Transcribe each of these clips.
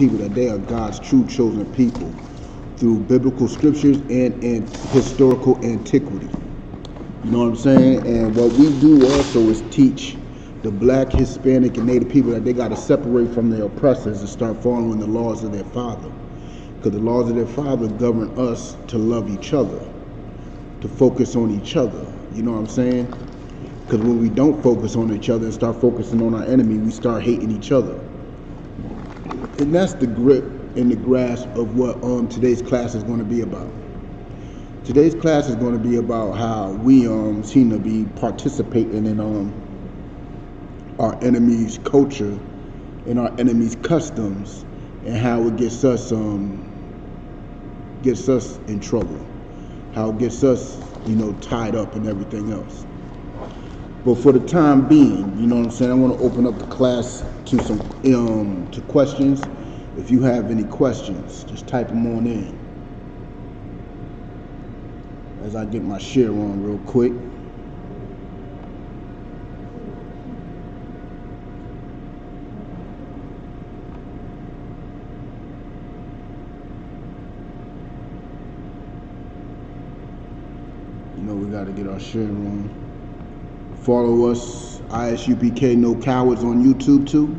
people that they are God's true chosen people through biblical scriptures and historical antiquity. You know what I'm saying? And what we do also is teach the black, Hispanic, and Native people that they got to separate from their oppressors and start following the laws of their Father. Because the laws of their Father govern us to love each other, to focus on each other. You know what I'm saying? Because when we don't focus on each other and start focusing on our enemy, we start hating each other. And that's the grip and the grasp of what today's class is going to be about. Today's class is going to be about how we seem to be participating in our enemy's culture and our enemy's customs, and how it gets us in trouble, how it gets us, tied up and everything else. But for the time being, you know what I'm saying, I want to open up the class to some to questions. If you have any questions, just type them on in as I get my share on real quick. We got to get our share on. Follow us, I.S.U.P.K No Cowards on YouTube too.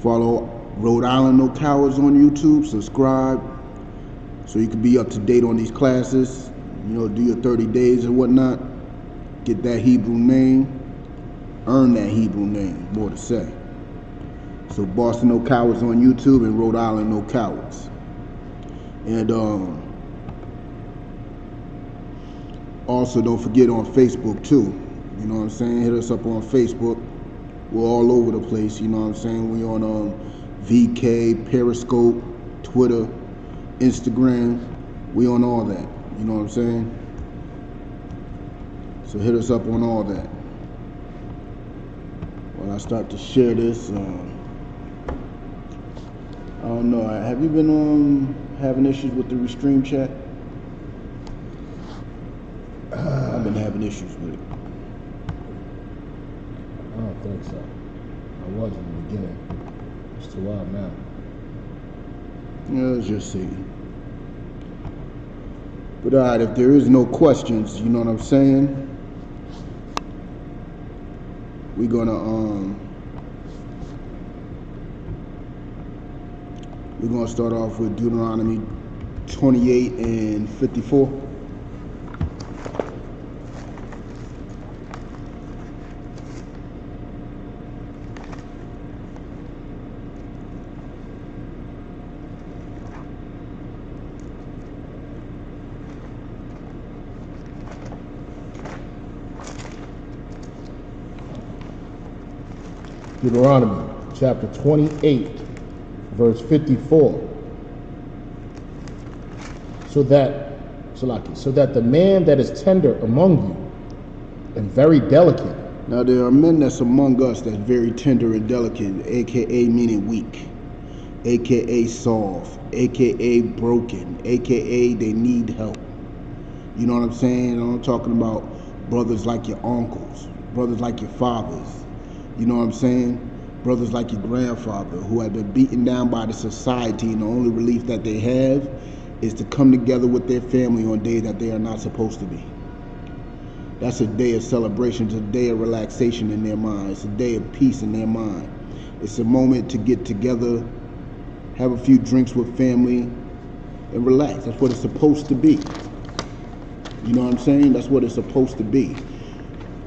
Follow Rhode Island No Cowards on YouTube. Subscribe so you can be up to date on these classes. Do your 30 days and whatnot. Get that Hebrew name. Earn that Hebrew name, more to say. So Boston No Cowards on YouTube and Rhode Island No Cowards. And also, don't forget on Facebook too. You know what I'm saying? Hit us up on Facebook. We're all over the place. You know what I'm saying? We on VK, Periscope, Twitter, Instagram. We on all that. You know what I'm saying? So hit us up on all that. When I start to share this, I don't know. Have you been having issues with the Restream chat? I've been having issues with it. I don't think so. I was in the beginning. It's too wild now. Yeah, let's just see. But alright, if there is no questions, you know what I'm saying? We're gonna start off with Deuteronomy 28 and 54. Deuteronomy chapter 28, verse 54. So that the man that is tender among you and very delicate. Now there are men that's among us that's very tender and delicate, aka meaning weak, aka soft, aka broken, aka they need help. You know what I'm saying? I'm talking about brothers like your uncles, brothers like your fathers. You know what I'm saying? Brothers like your grandfather who have been beaten down by the society, and the only relief that they have is to come together with their family on days that they are not supposed to be. That's a day of celebration. It's a day of relaxation in their mind. It's a day of peace in their mind. It's a moment to get together, have a few drinks with family, and relax. That's what it's supposed to be. You know what I'm saying? That's what it's supposed to be.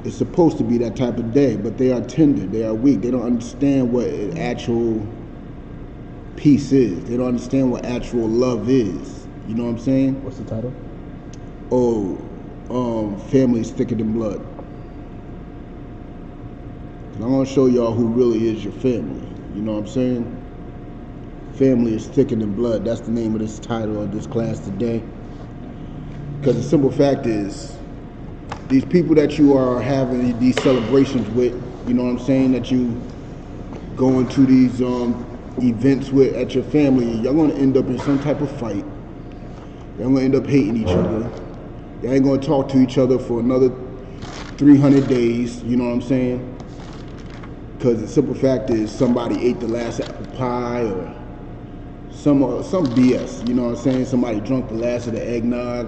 It's supposed to be that type of day, but they are tender, they are weak. They don't understand what actual peace is. They don't understand what actual love is. You know what I'm saying? What's the title? Family is thicker than blood. And I'm gonna show y'all who really is your family. You know what I'm saying? Family is thicker than blood. That's the name of this title of this class today. Because the simple fact is, these people that you are having these celebrations with, you know what I'm saying, that you going to these events with at your family, y'all gonna end up in some type of fight. Y'all gonna end up hating each other. Y'all ain't gonna talk to each other for another 300 days, you know what I'm saying? Because the simple fact is somebody ate the last apple pie, or some BS. You know what I'm saying? Somebody drunk the last of the eggnog.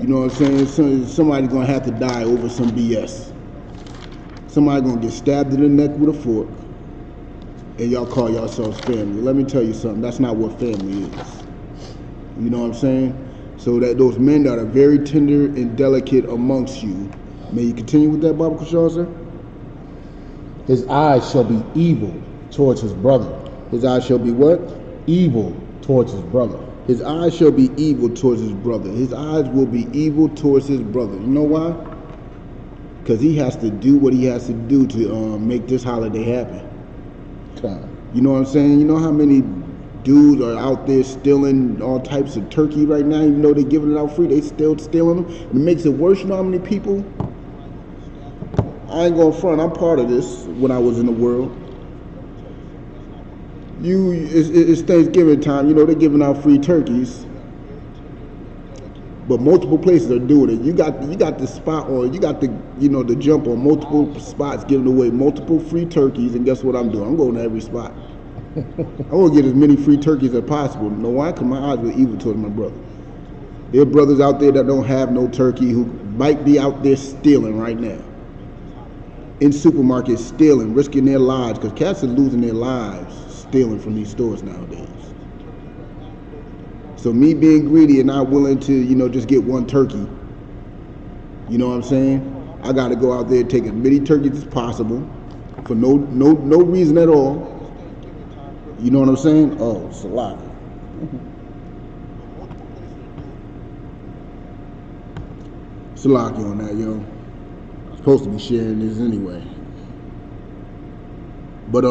You know what I'm saying? Somebody's gonna have to die over some BS. Somebody gonna get stabbed in the neck with a fork, and y'all call yourselves family. Let me tell you something. That's not what family is. You know what I'm saying? So that those men that are very tender and delicate amongst you. May you continue with that, Baba Kushal, sir? His eyes shall be evil towards his brother. His eyes shall be what? Evil towards his brother. His eyes shall be evil towards his brother. His eyes will be evil towards his brother. You know why? Because he has to do what he has to do to make this holiday happen. You know what I'm saying? You know how many dudes are out there stealing all types of turkey right now? Even though they're giving it out free, they still stealing them. And it makes it worse. You know how many people? I ain't gonna front. I'm part of this when I was in the world. It's Thanksgiving time. You know, they're giving out free turkeys. But multiple places are doing it. You got the spot, or you got the jump on multiple spots giving away multiple free turkeys. And guess what I'm doing? I'm going to every spot. I want to get as many free turkeys as possible. You know why? Because my eyes were evil towards my brother. There are brothers out there that don't have no turkey who might be out there stealing right now. In supermarkets, stealing, risking their lives, because cats are losing their lives stealing from these stores nowadays. So me being greedy and not willing to, just get one turkey, you know what I'm saying? I got to go out there and take as many turkeys as possible for no reason at all. You know what I'm saying? Oh, Salaki. Salaki on that, yo. I'm supposed to be sharing this anyway. But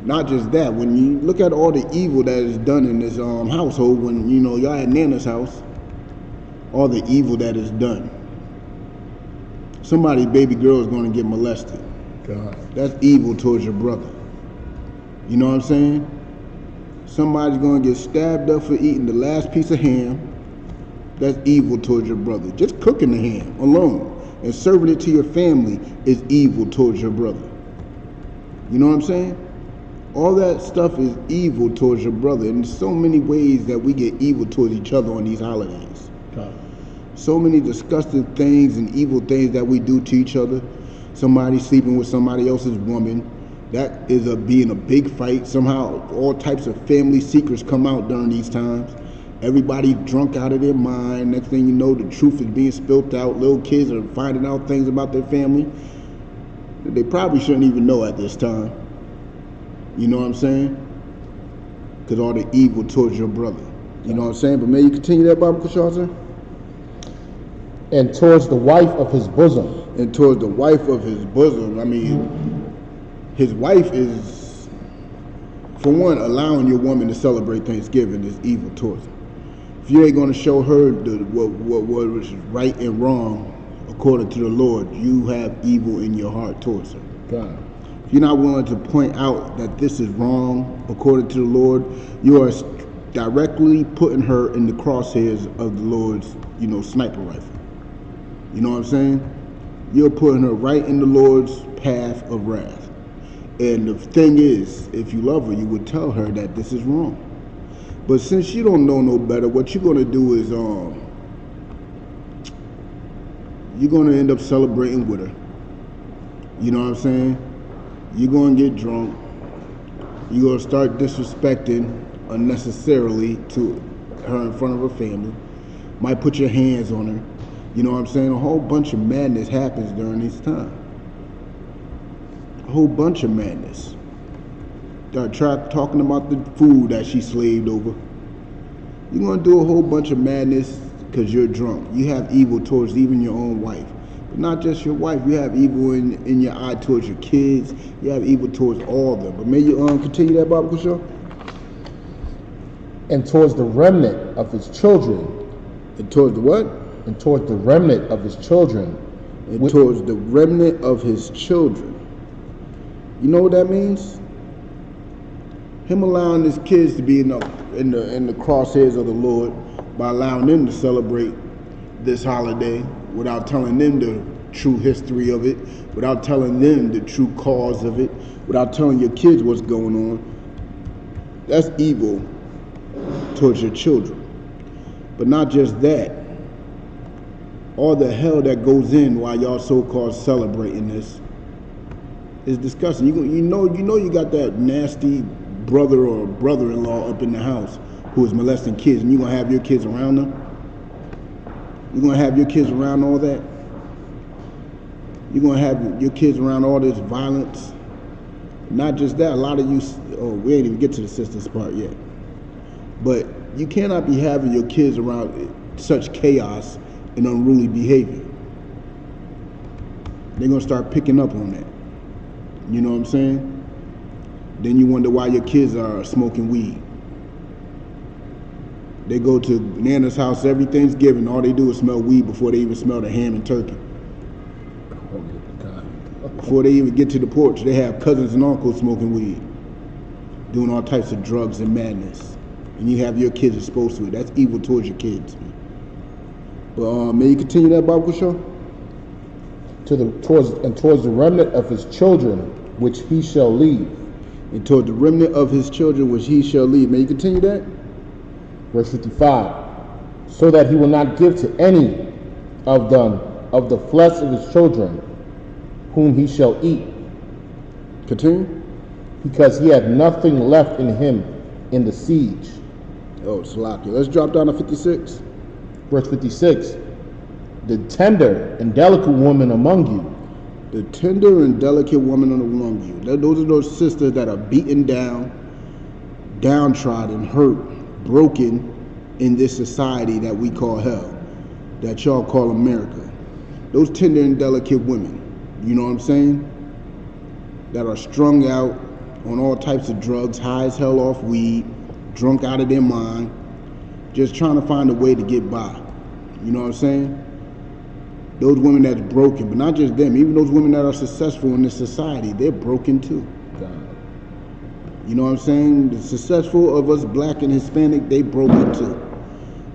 not just that. When you look at all the evil that is done in this household, when y'all at Nana's house, all the evil that is done. Somebody's baby girl is going to get molested. God. That's evil towards your brother. You know what I'm saying? Somebody's going to get stabbed up for eating the last piece of ham. That's evil towards your brother. Just cooking the ham alone and serving it to your family is evil towards your brother. You know what I'm saying? All that stuff is evil towards your brother. And there's so many ways that we get evil towards each other on these holidays. God. So many disgusting things and evil things that we do to each other. Somebody sleeping with somebody else's woman. That is being a big fight. Somehow all types of family secrets come out during these times. Everybody's drunk out of their mind. Next thing you know, the truth is being spilt out. Little kids are finding out things about their family they probably shouldn't even know at this time. You know what I'm saying? Because all the evil towards your brother. You know what I'm saying? But may you continue that, Baba Kushal, sir? And towards the wife of his bosom. And towards the wife of his bosom. I mean, his wife is, for one, allowing your woman to celebrate Thanksgiving is evil towards her. If you ain't going to show her what is right and wrong according to the Lord, you have evil in your heart towards her. God. If you're not willing to point out that this is wrong according to the Lord, you are directly putting her in the crosshairs of the Lord's, sniper rifle. You know what I'm saying? You're putting her right in the Lord's path of wrath. And the thing is, if you love her, you would tell her that this is wrong. But since you don't know no better, what you're going to do is you're going to end up celebrating with her. You know what I'm saying? You're going to get drunk. You're going to start disrespecting unnecessarily to her in front of her family. Might put your hands on her. You know what I'm saying? A whole bunch of madness happens during this time. A whole bunch of madness. Start talking about the food that she slaved over. You're going to do a whole bunch of madness because you're drunk. You have evil towards even your own wife. But not just your wife. You have evil in your eye towards your kids. You have evil towards all of them. But may you continue that, Baba Kushal? And towards the remnant of his children. And towards the what? And towards the remnant of his children. And towards the remnant of his children. You know what that means? Him allowing his kids to be in the crosshairs of the Lord by allowing them to celebrate this holiday without telling them the true history of it, without telling them the true cause of it, without telling your kids what's going on. That's evil towards your children. But not just that. All the hell that goes in while y'all so-called celebrating this is disgusting. You know you got that nasty brother or brother-in-law up in the house who is molesting kids, and you're going to have your kids around them? You're going to have your kids around all that? You're going to have your kids around all this violence? Not just that, a lot of you, we ain't even get to the sisters part yet. But you cannot be having your kids around such chaos and unruly behavior. They're going to start picking up on that. You know what I'm saying? Then you wonder why your kids are smoking weed. They go to Nana's house every Thanksgiving. All they do is smell weed before they even smell the ham and turkey. Before they even get to the porch, they have cousins and uncles smoking weed, doing all types of drugs and madness. And you have your kids exposed to it. That's evil towards your kids. But may you continue that, Bible show? Towards the remnant of his children, which he shall leave. And toward the remnant of his children, which he shall leave. May you continue that? Verse 55. So that he will not give to any of them of the flesh of his children, whom he shall eat. Continue. Because he had nothing left in him in the siege. Oh, Salaki. Let's drop down to 56. Verse 56. The tender and delicate woman among you. The tender and delicate woman among you. Those are those sisters that are beaten down, downtrodden, hurt, broken in this society that we call hell, that y'all call America. Those tender and delicate women, you know what I'm saying? That are strung out on all types of drugs, high as hell off weed, drunk out of their mind, just trying to find a way to get by. You know what I'm saying? Those women that's broken, but not just them, even those women that are successful in this society, they're broken too. You know what I'm saying? The successful of us, black and Hispanic, they broken too.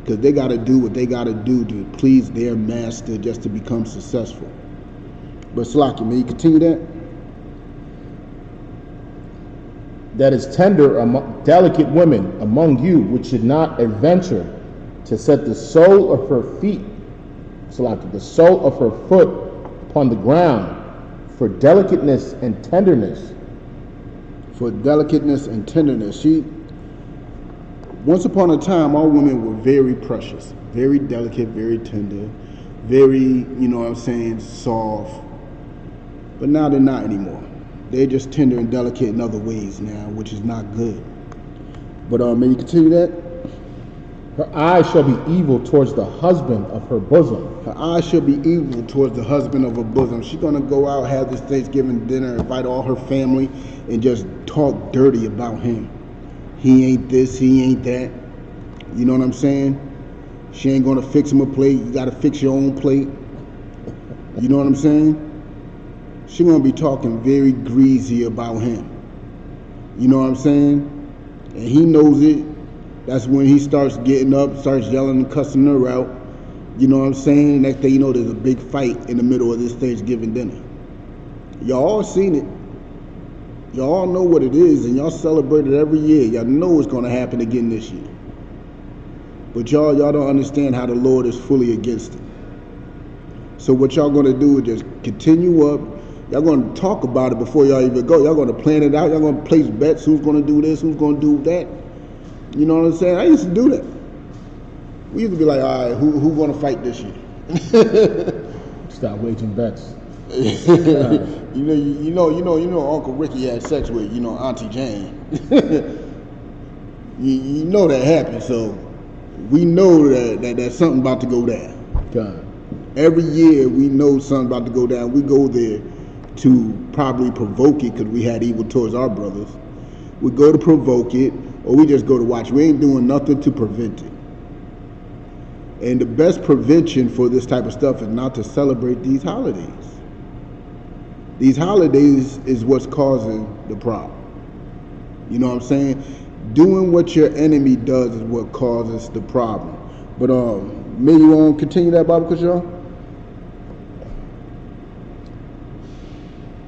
Because they got to do what they got to do to please their master just to become successful. But Salaki, may you continue that? That is tender, delicate women among you, which should not adventure to set the sole of her feet, Salaki, the sole of her foot upon the ground, for delicateness and tenderness. For delicateness and tenderness. Once upon a time, all women were very precious, very delicate, very tender, very, you know what I'm saying, soft. But now they're not anymore. They're just tender and delicate in other ways now, which is not good. But may you continue that? Her eyes shall be evil towards the husband of her bosom. Her eyes shall be evil towards the husband of her bosom. She's going to go out, have this Thanksgiving dinner, invite all her family, and just talk dirty about him. He ain't this, he ain't that. You know what I'm saying? She ain't going to fix him a plate. You got to fix your own plate. You know what I'm saying? She's going to be talking very greasy about him. You know what I'm saying? And he knows it. That's when he starts getting up, starts yelling and cussing her out. You know what I'm saying? Next thing you know, there's a big fight in the middle of this Thanksgiving dinner. Y'all all seen it. Y'all all know what it is, and y'all celebrate it every year. Y'all know it's going to happen again this year. But y'all don't understand how the Lord is fully against it. So what y'all going to do is just continue up. Y'all going to talk about it before y'all even go. Y'all going to plan it out. Y'all going to place bets. Who's going to do this? Who's going to do that? You know what I'm saying? I used to do that. We used to be like, all right, who going to fight this year? Stop waging bets. You know, Uncle Ricky had sex with, Auntie Jane. you know that happened, so we know that something about to go down. God. Every year we know something about to go down. We go there to probably provoke it because we had evil towards our brothers. We go to provoke it, or we just go to watch. We ain't doing nothing to prevent it. And the best prevention for this type of stuff is not to celebrate these holidays. These holidays is what's causing the problem. You know what I'm saying? Doing what your enemy does is what causes the problem. But may you continue that, Bible Kushal?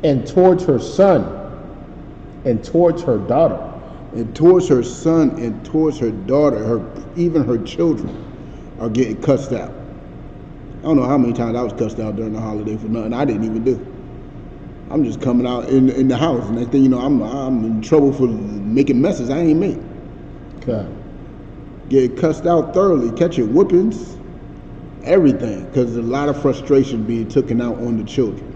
And towards her son, and towards her daughter. and towards her son and towards her daughter, even her children are getting cussed out. I don't know how many times I was cussed out during the holiday for nothing I didn't even do. I'm just coming out in the house. Next thing you know, I'm in trouble for making messes I ain't made. Okay. Get cussed out thoroughly, catching whoopings, everything, because there's a lot of frustration being taken out on the children.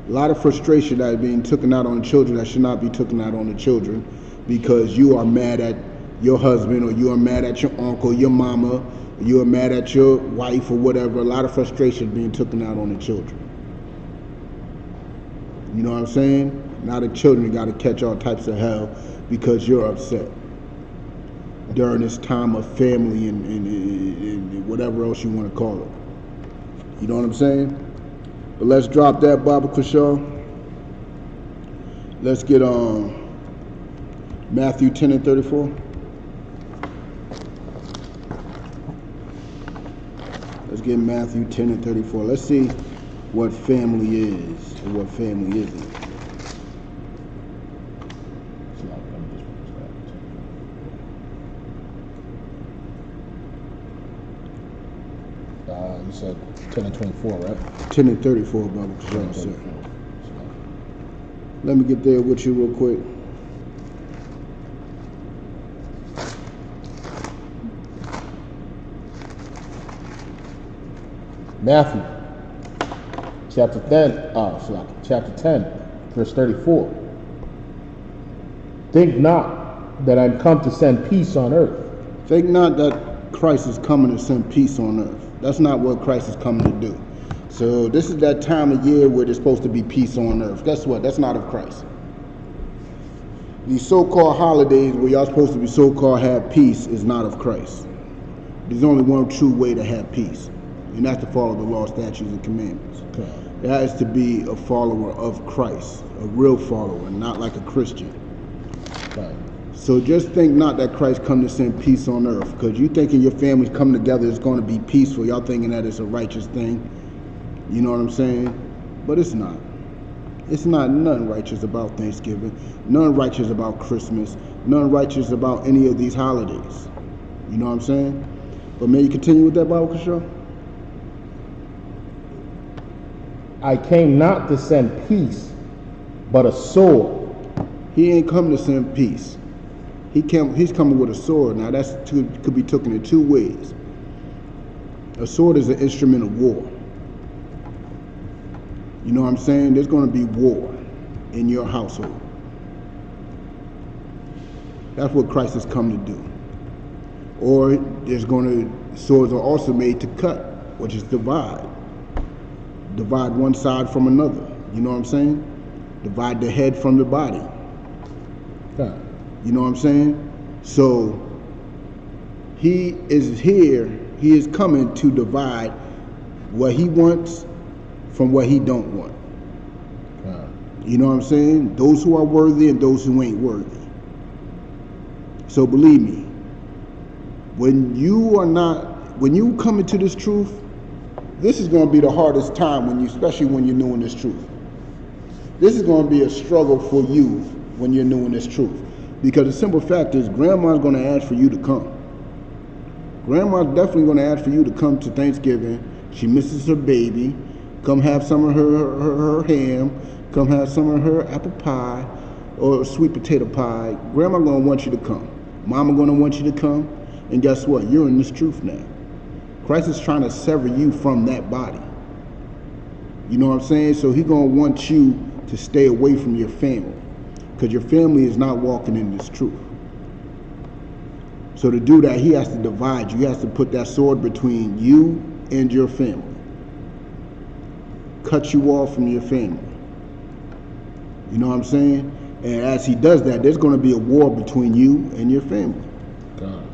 A lot of frustration that is being taken out on the children that should not be taken out on the children, because you are mad at your husband, or you are mad at your uncle, your mama, or you are mad at your wife, or whatever. A lot of frustration being taken out on the children. You know what I'm saying? Now the children got to catch all types of hell because you're upset during this time of family and whatever else you want to call it. You know what I'm saying? But let's drop that, Baba Kushal. Let's get Matthew 10 and 34. Let's get Matthew 10 and 34. Let's see what family is and what family isn't. You said 10 and 24, right? 10 and 34, Baba Kushal said. Let me get there with you real quick. Matthew, chapter 10, verse 34. Think not that I'm come to send peace on earth. Think not that Christ is coming to send peace on earth. That's not what Christ is coming to do. So this is that time of year where there's supposed to be peace on earth. Guess what? That's not of Christ. These so-called holidays where y'all supposed to be so-called have peace is not of Christ. There's only one true way to have peace, and that's to follow the law, statutes, and commandments. Okay. That is to be a follower of Christ, a real follower, not like a Christian. Right. So just think not that Christ come to send peace on earth, because you thinking your families coming together is going to be peaceful. Y'all thinking that it's a righteous thing. You know what I'm saying? But it's not. It's not none righteous about Thanksgiving, none righteous about Christmas, none righteous about any of these holidays. You know what I'm saying? But may you continue with that, Bible Kushal? I came not to send peace, but a sword. He ain't come to send peace. He's coming with a sword. Now could be taken in two ways. A sword is an instrument of war. You know what I'm saying? There's going to be war in your household. That's what Christ has come to do. Or swords are also made to cut, which is divide. Divide one side from another. You know what I'm saying? Divide the head from the body. Okay. You know what I'm saying? So he is here. He is coming to divide what he wants from what he don't want. You know what I'm saying? Those who are worthy and those who ain't worthy. So believe me, when you come into this truth, this is going to be the hardest time especially when you're new in this truth. This is going to be a struggle for you when you're new in this truth. Because the simple fact is, Grandma's going to ask for you to come. Grandma's definitely going to ask for you to come to Thanksgiving. She misses her baby. Come have some of her ham. Come have some of her apple pie or sweet potato pie. Grandma going to want you to come. Mama going to want you to come. And guess what? You're in this truth now. Christ is trying to sever you from that body. You know what I'm saying? So he's going to want you to stay away from your family, because your family is not walking in this truth. So to do that, he has to divide you. He has to put that sword between you and your family. Cut you off from your family. You know what I'm saying? And as he does that, there's going to be a war between you and your family. God.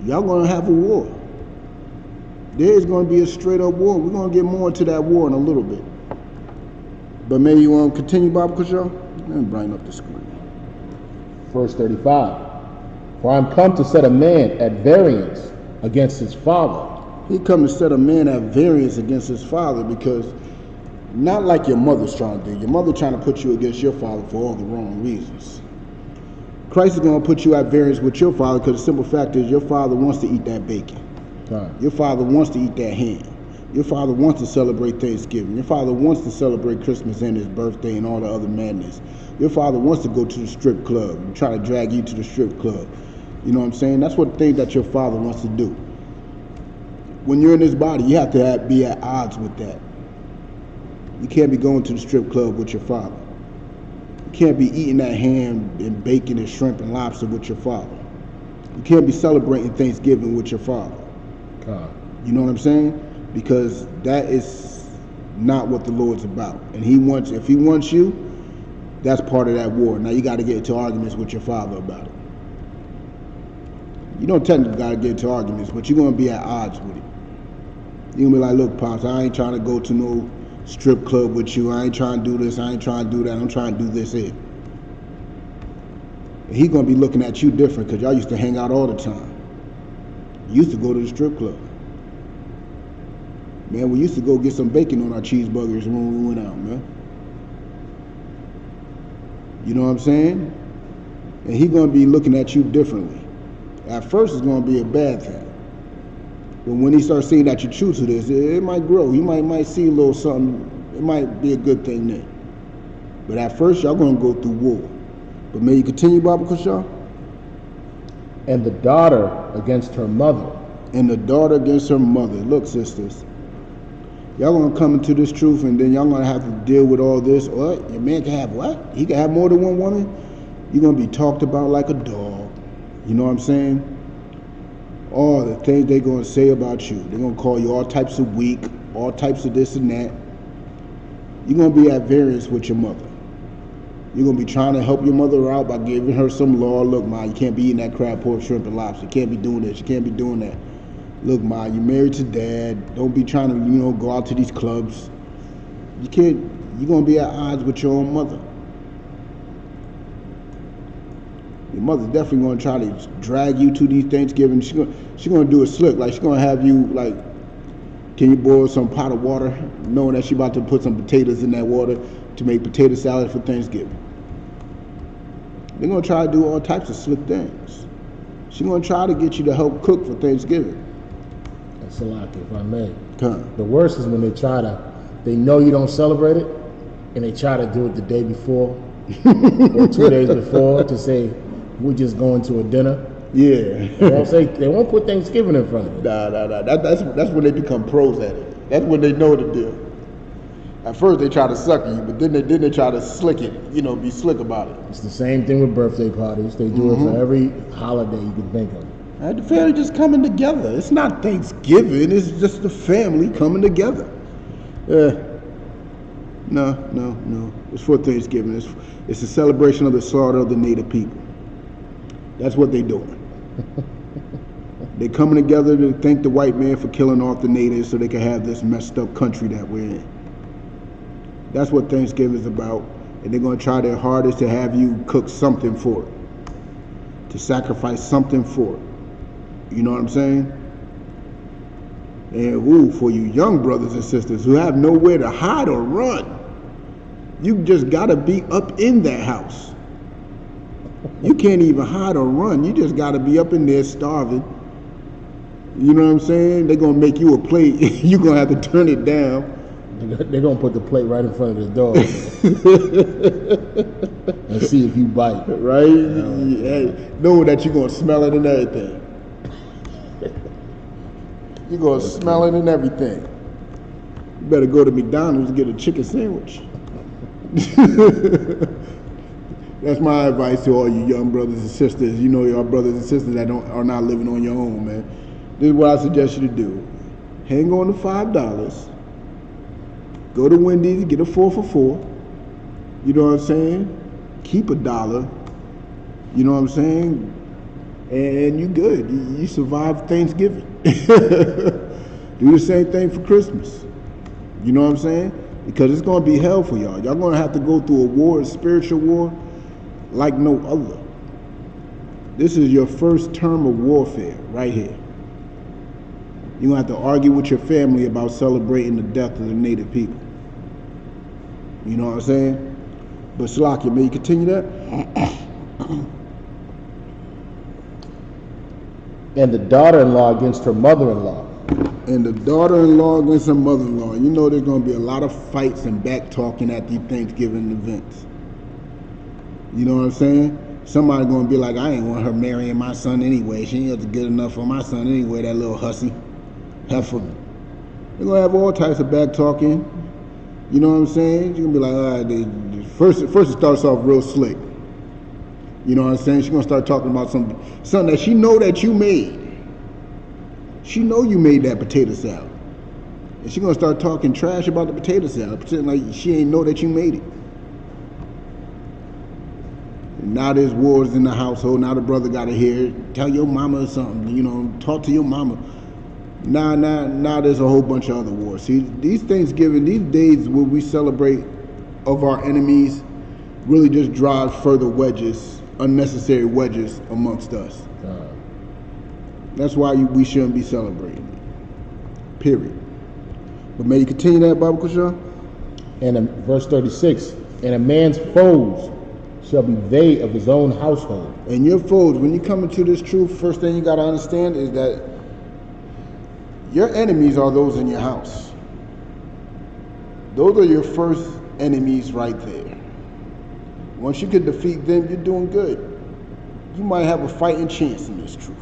Y'all going to have a war. There's going to be a straight up war. We're going to get more into that war in a little bit. But maybe you want to continue, Bob Kushal? Let me bring up the screen. Verse 35. For I'm come to set a man at variance against his father. He come to set a man at variance against his father, because not like your mother's trying to do. Your mother trying to put you against your father for all the wrong reasons. Christ is going to put you at variance with your father, because the simple fact is your father wants to eat that bacon. Your father wants to eat that ham. Your father wants to celebrate Thanksgiving. Your father wants to celebrate Christmas and his birthday and all the other madness. Your father wants to go to the strip club and try to drag you to the strip club. You know what I'm saying? That's what things that your father wants to do. When you're in this body, you have to be at odds with that. You can't be going to the strip club with your father. You can't be eating that ham and bacon and shrimp and lobster with your father. You can't be celebrating Thanksgiving with your father. You know what I'm saying? Because that is not what the Lord's about. And if he wants you, that's part of that war. Now you got to get into arguments with your father about it. You don't technically got to get into arguments, but you're going to be at odds with it. You're going to be like, look, Pops, I ain't trying to go to no strip club with you. I ain't trying to do this. I ain't trying to do that. I'm trying to do this here. And he's going to be looking at you different, because y'all used to hang out all the time. You used to go to the strip club. Man, we used to go get some bacon on our cheeseburgers when we went out, man. You know what I'm saying? And he's going to be looking at you differently. At first, it's going to be a bad thing. But when he starts seeing that you true to this, it might grow. You might see a little something. It might be a good thing then. But at first, y'all going to go through war. But may you continue, Baba Kushal? And the daughter against her mother. And the daughter against her mother. Look, sisters, y'all going to come into this truth, and then y'all going to have to deal with all this. What? Your man can have what? He can have more than one woman? You're going to be talked about like a dog. You know what I'm saying? All the things they're going to say about you. They're going to call you all types of weak, all types of this and that. You're going to be at variance with your mother. You're going to be trying to help your mother out by giving her some law. Look, Ma, you can't be eating that crab, pork, shrimp, and lobster. You can't be doing this. You can't be doing that. Look, Ma, you're married to Dad. Don't be trying to, go out to these clubs. You can't. You're going to be at odds with your own mother. Your mother's definitely going to try to drag you to these Thanksgiving. She's going to do it slick. Like, she's going to have you, like, can you boil some pot of water, knowing that she's about to put some potatoes in that water to make potato salad for Thanksgiving. They're going to try to do all types of slick things. She's going to try to get you to help cook for Thanksgiving. That's a lot, if I may. Huh. The worst is when they know you don't celebrate it, and they try to do it the day before or 2 days before to say, we're just going to a dinner. Yeah. They won't put Thanksgiving in front of you. Nah. That's when they become pros at it. That's when they know the deal. At first they try to sucker you, but then they try to slick it, be slick about it. It's the same thing with birthday parties. They do it for every holiday you can think of. The family just coming together. It's not Thanksgiving. It's just the family coming together. No. It's for Thanksgiving. It's a celebration of the slaughter of the native people. That's what they're doing. They're coming together to thank the white man for killing off the natives so they can have this messed up country that we're in. That's what Thanksgiving is about. And they're going to try their hardest to have you cook something for it. To sacrifice something for it. You know what I'm saying? And for you young brothers and sisters who have nowhere to hide or run, you just got to be up in that house. You can't even hide or run. You just got to be up in there starving. You know what I'm saying? They're going to make you a plate. You're going to have to turn it down. They're going to put the plate right in front of the door and see if you bite. Right? Know that you're going to smell it and everything. You're going to smell it and everything. You better go to McDonald's and get a chicken sandwich. That's my advice to all you young brothers and sisters. Your brothers and sisters that are not living on your own, man. This is what I suggest you to do. Hang on to $5. Go to Wendy's, get a 4 for $4. You know what I'm saying? Keep $1. You know what I'm saying? And you good. You survive Thanksgiving. Do the same thing for Christmas. You know what I'm saying? Because it's going to be hell for y'all. Y'all going to have to go through a war, a spiritual war, like no other. This is your first term of warfare right here. You're going to have to argue with your family about celebrating the death of the native people. You know what I'm saying? But Salakia, may you continue that? And the daughter-in-law against her mother-in-law. And the daughter-in-law against her mother-in-law. You know there's going to be a lot of fights and back-talking at these Thanksgiving events. You know what I'm saying? Somebody going to be like, I ain't want her marrying my son anyway. She ain't good enough for my son anyway, that little hussy. Heifer. They're going to have all types of back-talking. You know what I'm saying? You're going to be like, all right, first it starts off real slick. You know what I'm saying? She's going to start talking about something that she know that you made. She know you made that potato salad. And she's going to start talking trash about the potato salad, pretending like she ain't know that you made it. And now there's wars in the household. Now the brother got to hear, tell your mama or something, you know, talk to your mama. Now there's a whole bunch of other wars. See, these Thanksgiving, these days where we celebrate of our enemies really just drive further wedges, unnecessary wedges amongst us. That's why we shouldn't be celebrating. Period. But may you continue that, Baba Kushan? And in verse 36, and a man's foes shall be they of his own household. And your foes, when you come into this truth, first thing you got to understand is that your enemies are those in your house. Those are your first enemies right there. Once you can defeat them, you're doing good. You might have a fighting chance in this truth.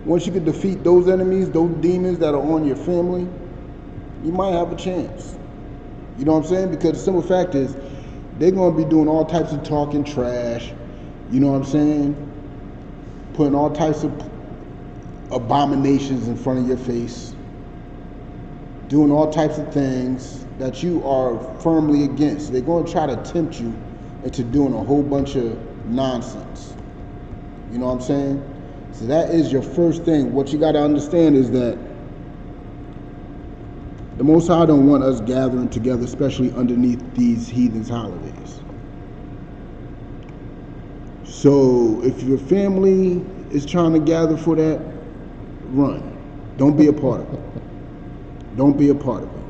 Once you can defeat those enemies, those demons that are on your family, you might have a chance. You know what I'm saying? Because the simple fact is, they're going to be doing all types of talking trash. You know what I'm saying? Putting all types of abominations in front of your face. Doing all types of things that you are firmly against. They're going to try to tempt you into doing a whole bunch of nonsense. You know what I'm saying? So that is your first thing. What you got to understand is that the Most High don't want us gathering together, especially underneath these heathens' holidays. So if your family is trying to gather for that, run. Don't be a part of it. Don't be a part of it.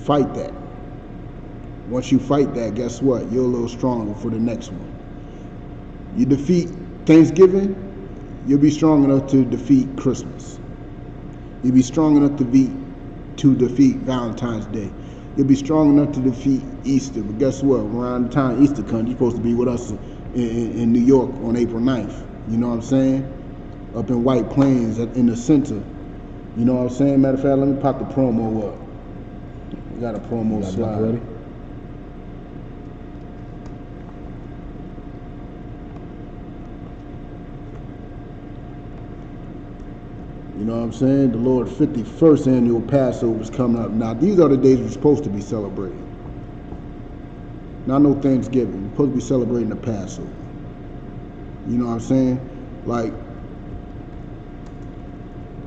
Fight that. Once you fight that, guess what? You're a little stronger for the next one. You defeat Thanksgiving, you'll be strong enough to defeat Christmas. You'll be strong enough to defeat Valentine's Day. You'll be strong enough to defeat Easter. But guess what? Around the time Easter comes, you're supposed to be with us in New York on April 9th. You know what I'm saying? Up in White Plains in the center. You know what I'm saying? Matter of fact, let me pop the promo up. We got a promo slide. Ready? You know what I'm saying? The Lord's 51st annual Passover is coming up. Now, these are the days we're supposed to be celebrating. Not no Thanksgiving. We're supposed to be celebrating the Passover. You know what I'm saying? Like,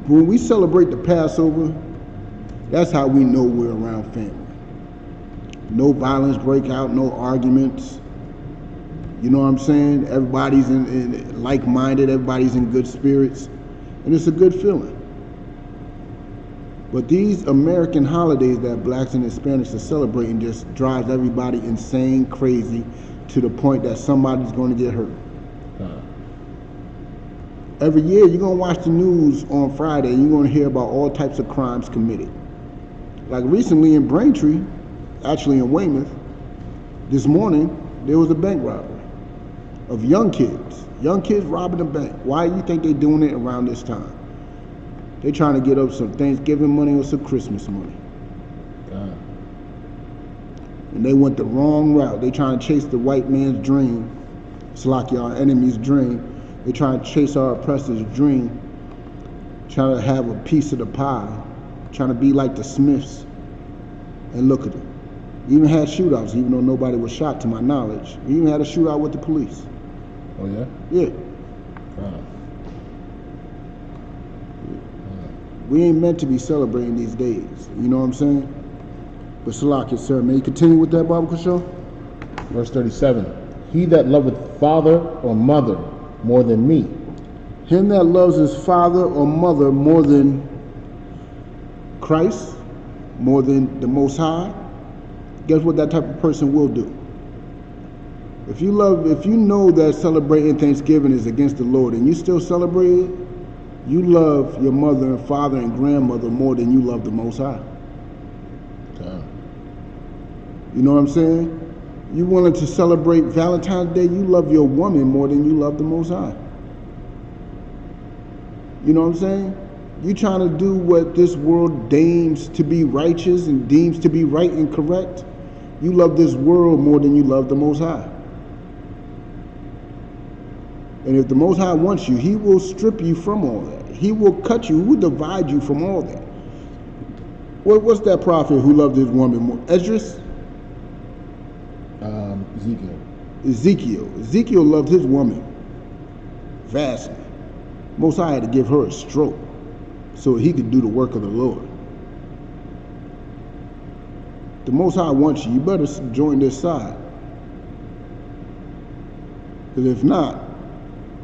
when we celebrate the Passover, that's how we know we're around family. No violence break out, no arguments. You know what I'm saying? Everybody's in like-minded, everybody's in good spirits. And it's a good feeling. But these American holidays that blacks and Hispanics are celebrating just drives everybody insane, crazy, to the point that somebody's going to get hurt. Every year you're going to watch the news on Friday and you're going to hear about all types of crimes committed. Like recently in Braintree, actually in Weymouth, this morning there was a bank robbery of young kids. Young kids robbing a bank. Why do you think they're doing it around this time? They're trying to get up some Thanksgiving money or some Christmas money. And they went the wrong route. They trying to chase the white man's dream. It's like our enemy's dream. They trying to chase our oppressor's dream. Trying to have a piece of the pie. Trying to be like the Smiths. And look at them. Even had shootouts, even though nobody was shot to my knowledge. We even had a shootout with the police. Oh, yeah? Yeah. We ain't meant to be celebrating these days. You know what I'm saying? But Salak, yes, sir. May you continue with that, Baba Kushan? Verse 37. He that loveth father or mother more than me. Him that loves his father or mother more than Christ, more than the Most High, guess what that type of person will do? If you know that celebrating Thanksgiving is against the Lord and you still celebrate it, you love your mother and father and grandmother more than you love the Most High. Okay. You know what I'm saying? You wanted to celebrate Valentine's Day, you love your woman more than you love the Most High. You know what I'm saying? You trying to do what this world deems to be righteous and deems to be right and correct. You love this world more than you love the Most High. And if the Most High wants you, he will strip you from all that. He will cut you, he will divide you from all that. What's that prophet who loved his woman more? Esdras? Ezekiel loved his woman vastly. Most High had to give her a stroke so he could do the work of the Lord. The Most High wants you. You better join this side. Because if not,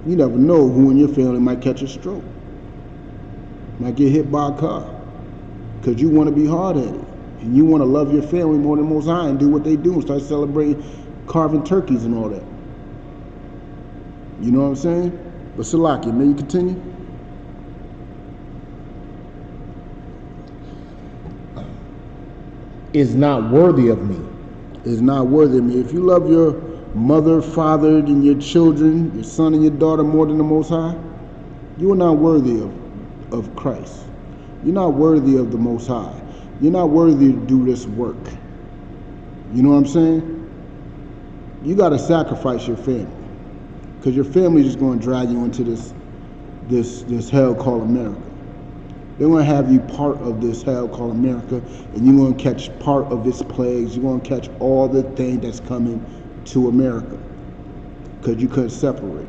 you never know who in your family might catch a stroke. Might get hit by a car. Because you want to be hard-headed. And you want to love your family more than Most High and do what they do and start celebrating carving turkeys and all that. You know what I'm saying? But Salaki, may you continue? Is not worthy of me. Is not worthy of me. If you love your mother, father, and your children, your son and your daughter more than the Most High, you are not worthy of Christ. You're not worthy of the Most High. You're not worthy to do this work. You know what I'm saying? You got to sacrifice your family. Because your family is just going to drag you into this hell called America. They're going to have you part of this hell called America, and you're going to catch part of its plagues. You're going to catch all the things that's coming to America because you couldn't separate.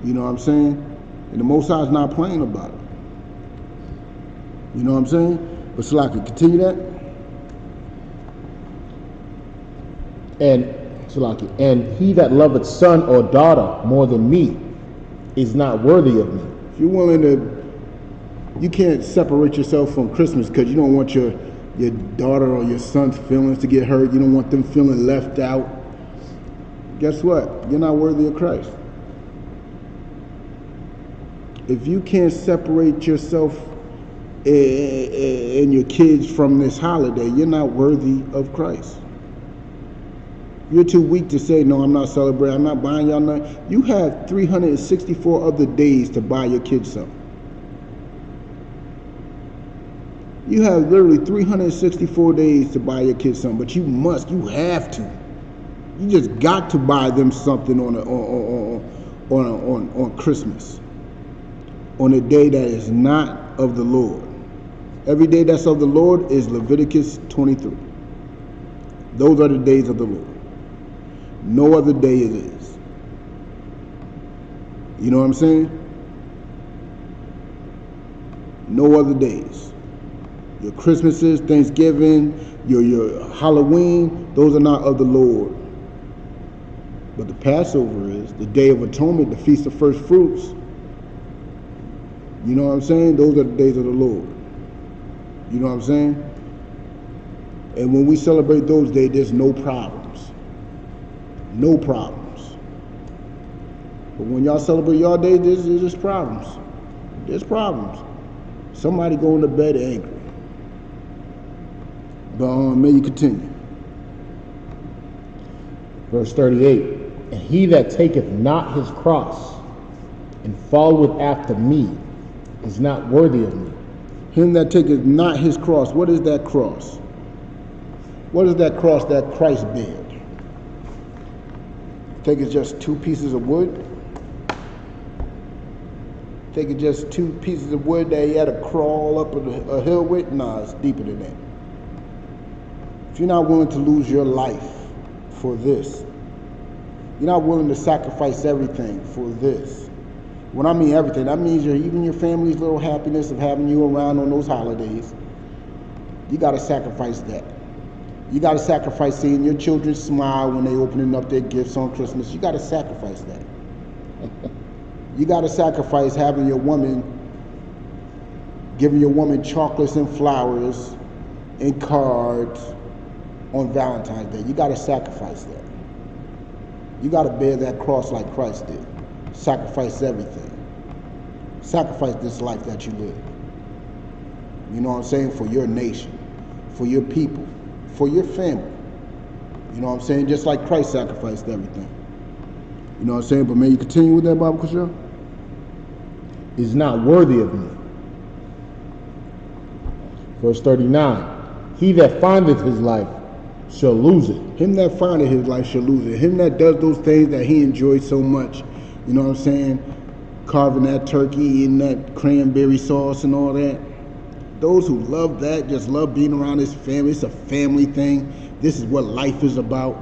You know what I'm saying? And the Most High is not playing about it. You know what I'm saying? But Salaki, continue that. And he that loveth son or daughter more than me is not worthy of me. If you're willing to, you can't separate yourself from Christmas because you don't want your daughter or your son's feelings to get hurt. You don't want them feeling left out. Guess what? You're not worthy of Christ. If you can't separate yourself and your kids from this holiday, you're not worthy of Christ. You're too weak to say, no, I'm not celebrating, I'm not buying y'all nothing. You have 364 other days to buy your kids something. You have literally 364 days to buy your kids something, but you have to. You just got to buy them something on Christmas, on a day that is not of the Lord. Every day that's of the Lord is Leviticus 23. Those are the days of the Lord. No other day it is. You know what I'm saying? No other days. Your Christmases, Thanksgiving, your Halloween, those are not of the Lord. But the Passover is, the Day of Atonement, the Feast of First Fruits. You know what I'm saying? Those are the days of the Lord. You know what I'm saying? And when we celebrate those days, there's no problems. No problems. But when y'all celebrate y'all day, there's just problems. There's problems. Somebody going to bed angry. But may you continue. Verse 38. And he that taketh not his cross and followeth after me is not worthy of me. Him that taketh not his cross. What is that cross? What is that cross that Christ bear? Take it just 2 pieces of wood. Take it just 2 pieces of wood that he had to crawl up a hill with. Nah, it's deeper than that. If you're not willing to lose your life for this, you're not willing to sacrifice everything for this. When I mean everything, that means even your family's little happiness of having you around on those holidays. You got to sacrifice that. You got to sacrifice seeing your children smile when they opening up their gifts on Christmas. You got to sacrifice that. You got to sacrifice having your woman, giving your woman chocolates and flowers and cards on Valentine's Day. You got to sacrifice that. You got to bear that cross like Christ did. Sacrifice everything. Sacrifice this life that you live. You know what I'm saying? For your nation, for your people, for your family. You know what I'm saying? Just like Christ sacrificed everything. You know what I'm saying? But may you continue with that, Bible Kushal? Is not worthy of me. Verse 39. He that findeth his life shall lose it. Him that findeth his life shall lose it. Him that does those things that he enjoys so much. You know what I'm saying? Carving that turkey, eating that cranberry sauce and all that. Those who love that, just love being around his family. It's a family thing. This is what life is about.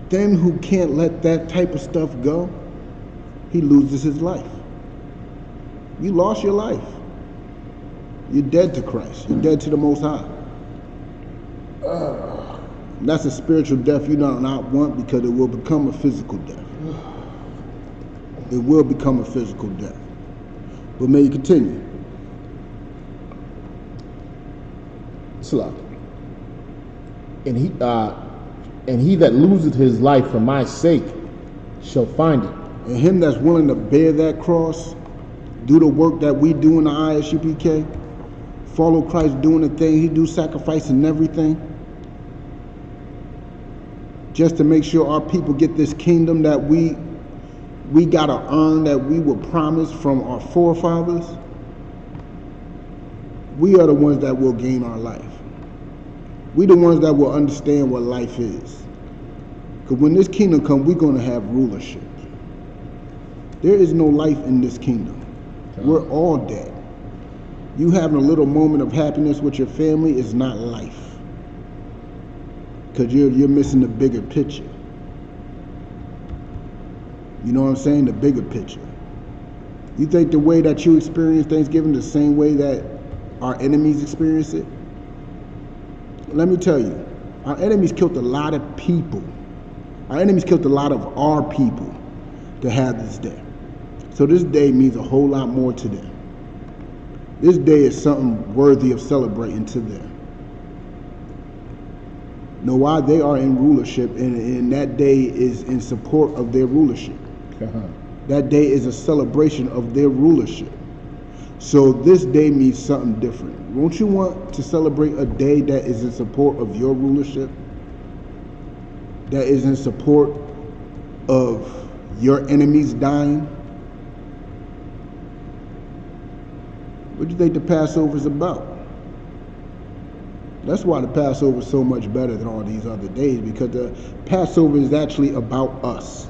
Them who can't let that type of stuff go, he loses his life. You lost your life. You're dead to Christ. You're dead to the Most High. That's a spiritual death you do not want, because it will become a physical death. It will become a physical death. But may you continue. And he that loseth his life for my sake shall find it. And him that's willing to bear that cross, do the work that we do in the I.S.U.P.K, follow Christ doing the thing he do, sacrificing everything, just to make sure our people get this kingdom that we gotta earn, that we were promised from our forefathers. We are the ones that will gain our life. We the ones that will understand what life is. Because when this kingdom comes, we're going to have rulership. There is no life in this kingdom. We're all dead. You having a little moment of happiness with your family is not life. Because you're missing the bigger picture. You know what I'm saying? The bigger picture. You think the way that you experience Thanksgiving the same way that our enemies experience it? Let me tell you, our enemies killed a lot of people. Our enemies killed a lot of our people to have this day. So this day means a whole lot more to them. This day is something worthy of celebrating to them. Know why? They are in rulership, and that day is in support of their rulership. That day is a celebration of their rulership. So this day means something different. Won't you want to celebrate a day that is in support of your rulership? That is in support of your enemies dying? What do you think the Passover is about? That's why the Passover is so much better than all these other days, because the Passover is actually about us.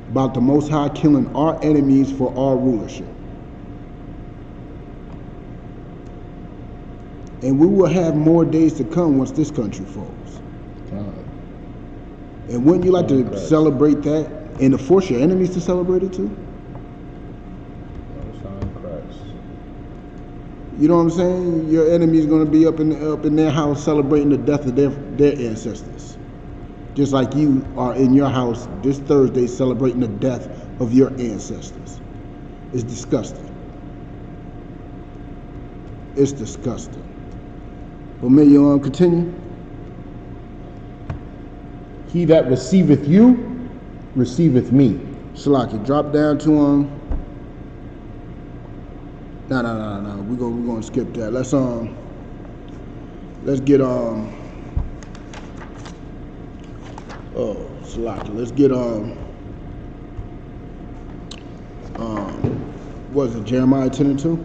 About the Most High killing our enemies for our rulership. And we will have more days to come once this country falls. And wouldn't you like to celebrate that and to force your enemies to celebrate it too? You know what I'm saying? Your enemy's going to be up in their house celebrating the death of their ancestors. Just like you are in your house this Thursday celebrating the death of your ancestors. It's disgusting. It's disgusting. But may you continue? He that receiveth you, receiveth me. Shalaki, drop down to him. No. We're gonna skip that. Let's get Shalaki. Let's get what is it, Jeremiah 10:2?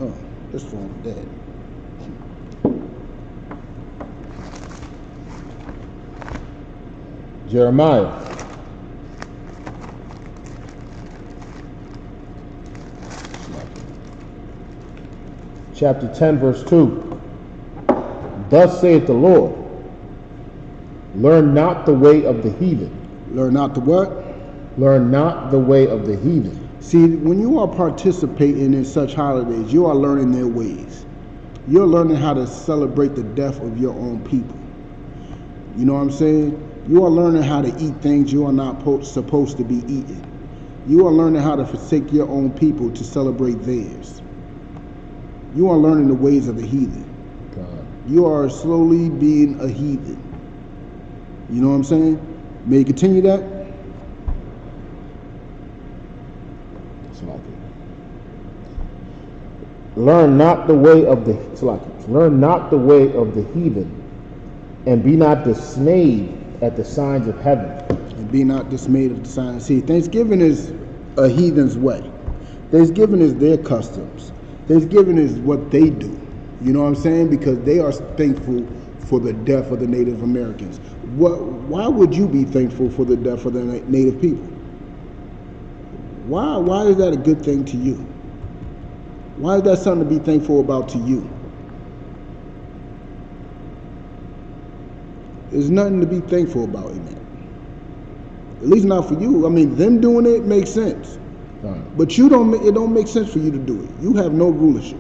Oh, this phone's dead. Jeremiah chapter 10 verse 2. Thus saith the Lord, learn not the way of the heathen. Learn not the what? Learn not the way of the heathen. See, when you are participating in such holidays, you are learning their ways. You're learning how to celebrate the death of your own people. You know what I'm saying? You are learning how to eat things you are not supposed to be eating. You are learning how to forsake your own people to celebrate theirs. You are learning the ways of the heathen. God. You are slowly being a heathen. You know what I'm saying? May you continue that? Learn not the way of the heathen, and be not dismayed at the signs of heaven. And be not dismayed at the signs. See, Thanksgiving is a heathen's way. Thanksgiving is their customs. Thanksgiving is what they do. You know what I'm saying? Because they are thankful for the death of the Native Americans. Why would you be thankful for the death of the Native people? Why is that a good thing to you? Why is that something to be thankful about to you? There's nothing to be thankful about in that. At least not for you. I mean, them doing it makes sense. Right. But it don't make sense for you to do it. You have no rulership.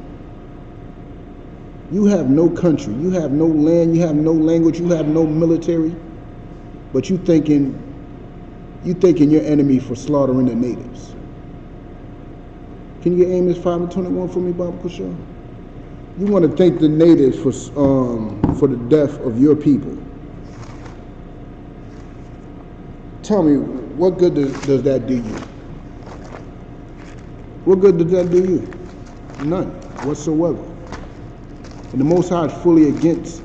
You have no country. You have no land. You have no language. You have no military. But you thanking your enemy for slaughtering the natives. Can you get Amos 5:21 for me, Baba Kushal? You want to thank the natives for the death of your people. Tell me, what good does that do you? What good does that do you? None whatsoever. And the Most High is fully against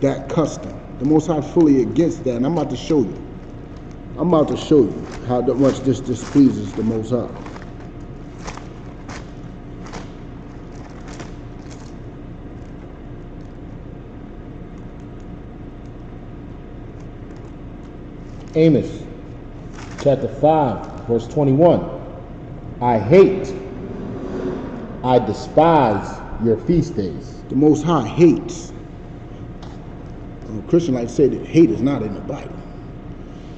that custom. The Most High is fully against that, and I'm about to show you. I'm about to show you how much this displeases the Most High. Amos chapter 5, verse 21. I despise your feast days. The Most High hates. Christian like to say that hate is not in the Bible.